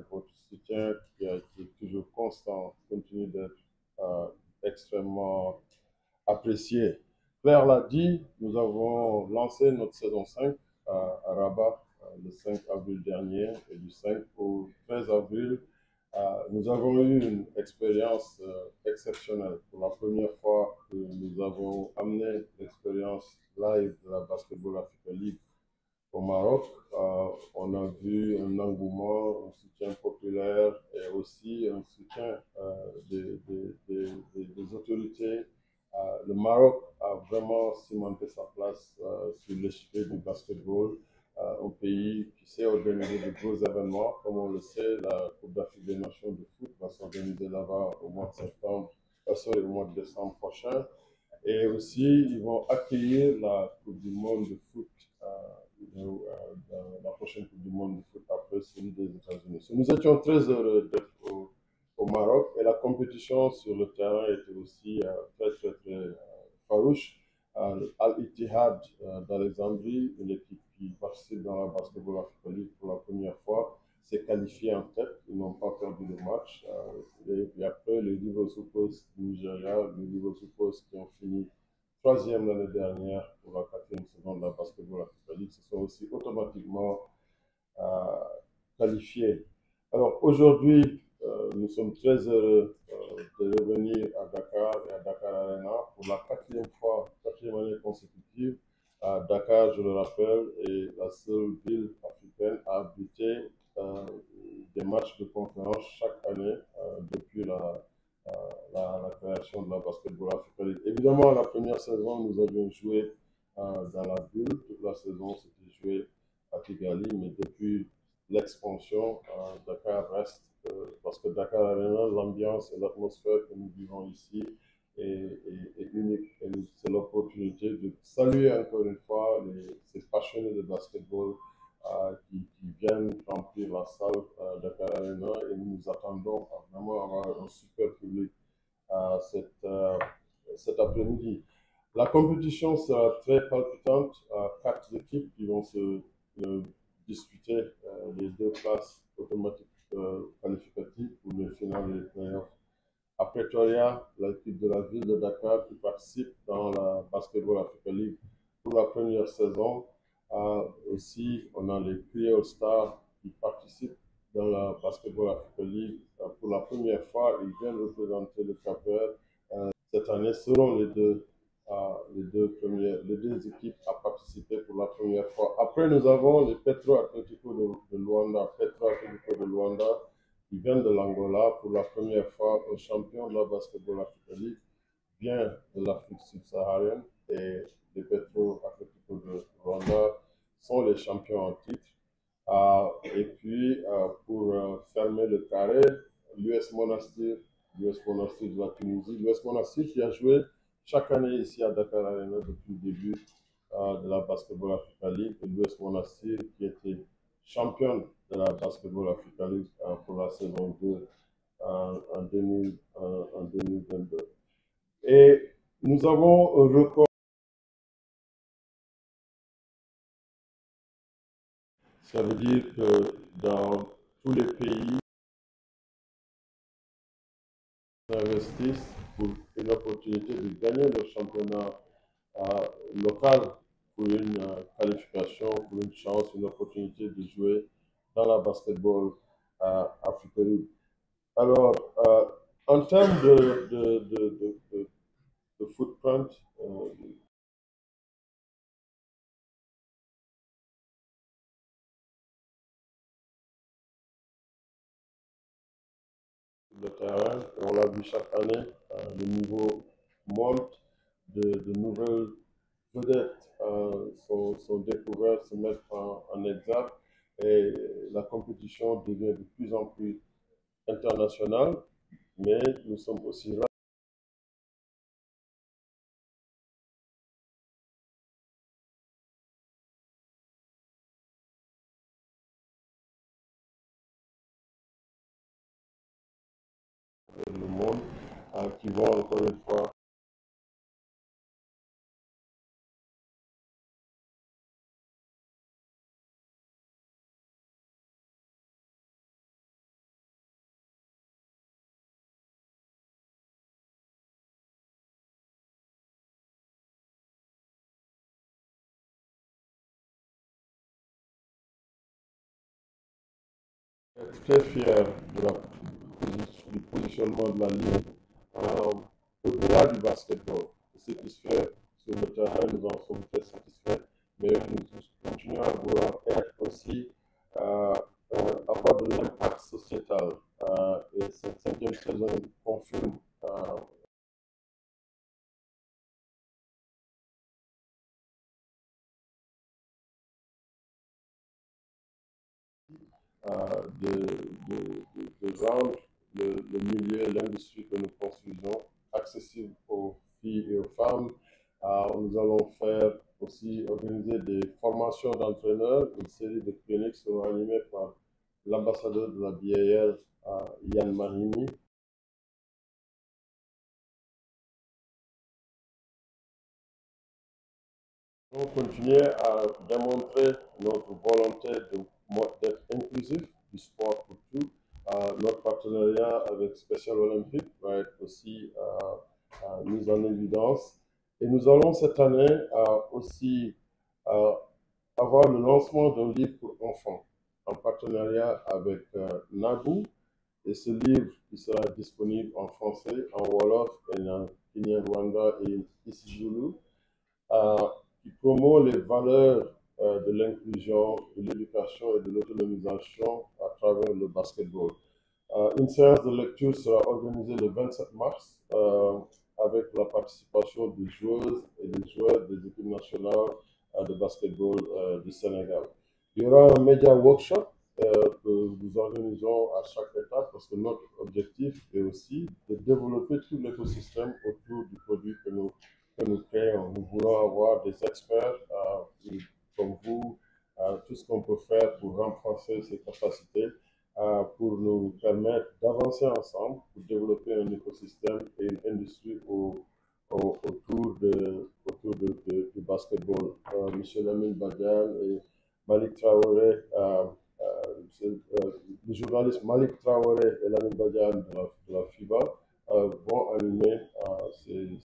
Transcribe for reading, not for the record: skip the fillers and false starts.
votre soutien qui est toujours constant continue d'être euh, extrêmement apprécié. Claire l'a dit, nous avons lancé notre saison 5 à Rabat le 5 avril dernier et du 5 au 13 avril. Nous avons eu une expérience exceptionnelle. Pour la première fois que nous avons amené l'expérience live de la Basketball Africa League au Maroc, on a vu un engouement, un soutien populaire et aussi un soutien des autorités. Le Maroc a vraiment cimenté sa place sur l'échiquier du basketball, un pays qui sait organiser de gros événements. Comme on le sait, la Coupe d'Afrique des Nations de foot va s'organiser là-bas au mois de septembre, au mois de décembre prochain. Et aussi, ils vont accueillir la Coupe du Monde de foot, la prochaine Coupe du Monde de foot après celui des États-Unis. Nous étions très heureux d'être au Maroc et la compétition sur le terrain était aussi très farouche. Al-Ittihad d'Alexandrie, une équipe qui participe dans la Basketball Africa League pour la première fois, s'est qualifiée en tête. Ils n'ont pas perdu de match. Et puis après, les Rivers Suppos du Nigeria, les Rivers Suppos qui ont fini troisième l'année dernière pour la quatrième saison de la Basketball Africa League, se sont aussi automatiquement euh, qualifiés. Alors aujourd'hui, nous sommes très heureux de revenir à Dakar et à Dakar Arena pour la quatrième fois, quatrième année consécutive. Dakar, je le rappelle, est la seule ville africaine à abriter des matchs de conférence chaque année depuis la création de la Basketball Africa League. Évidemment, la première saison, nous avions joué dans la bulle. Toute la saison, c'était joué à Kigali, mais depuis l'expansion, Dakar reste, parce que Dakar Arena, l'ambiance et l'atmosphère que nous vivons ici est unique. Et c'est l'opportunité de saluer encore une fois ces passionnés de basketball qui viennent remplir la salle Dakar Arena et nous nous attendons à vraiment avoir un super public cet après-midi. La compétition sera très palpitante. Quatre équipes qui vont se disputer les deux places automatiques qualificatives pour les finales et les playoffs. À Pretoria, l'équipe de la ville de Dakar qui participe dans la Basketball Africa League pour la première saison. Aussi, on a les Creole Stars qui participent dans la Basketball Africa League pour la première fois. Ils viennent représenter le Cap-Vert. Cette année seront les deux équipes à participer pour la première fois. Après, nous avons les Petro Atletico de Luanda, Petro Atletico de Luanda, qui viennent de l'Angola pour la première fois au champion de la Basketball Africa League, vient de l'Afrique subsaharienne et les Petro Atletico de Luanda sont les champions en titre. Et puis, pour fermer le carré, l'US Monastir, l'US Monastir de la Tunisie, l'US Monastir qui a joué chaque année ici à Dakar Arena depuis le début de la Basketball Africa League, et l'US Monastir qui était championne de la Basketball Africa League pour la saison 2 en 2022. Et nous avons un record. Ça veut dire que dans tous les pays investissent pour une opportunité de gagner le championnat local pour une qualification, pour une chance, une opportunité de jouer dans la basketball Africa League. Alors, en termes de footprint, le terrain, on l'a vu chaque année, le niveau monte, de nouvelles vedettes sont découvertes, se mettent en exergue et la compétition devient de plus en plus internationale, mais nous sommes aussi le monde qui vont encore une fois Très fier de du positionnement de la Ligue. Euh, Au-delà du basketball, satisfait sur le terrain, nous en sommes très satisfaits, mais nous continuons à vouloir être aussi, euh, avoir de l'impact sociétal. Et cette cinquième saison confirme de rendre le milieu, l'industrie que nous construisons accessible aux filles et aux femmes. Nous allons faire aussi organiser des formations d'entraîneurs. Une série de cliniques seront animées par l'ambassadeur de la BAL, Yann Mahimi. Nous allons continuer à démontrer notre volonté d'être inclusif du sport pour tous. Notre partenariat avec Special Olympics va être aussi mis en évidence. Et nous allons cette année aussi euh, avoir le lancement d'un livre pour enfants en partenariat avec Nagou. Et ce livre, il sera disponible en français, en Wolof, en Kinyarwanda et Isijulu, euh, qui promeut les valeurs de l'inclusion, de l'éducation et de l'autonomisation à travers le basketball. Une séance de lecture sera organisée le 27 mars avec la participation des joueuses et des joueurs des équipes nationales de basketball du Sénégal. Il y aura un média workshop que nous organisons à chaque étape parce que notre objectif est aussi de développer tout l'écosystème autour du produit que nous créons. Nous voulons avoir des experts comme vous, tout ce qu'on peut faire pour renforcer ces capacités pour nous permettre d'avancer ensemble, pour développer un écosystème et une industrie du basketball. Michel Lamine Badian et Malik Traoré, les journalistes Malik Traoré et Lamine Badian de la FIBA vont animer ces,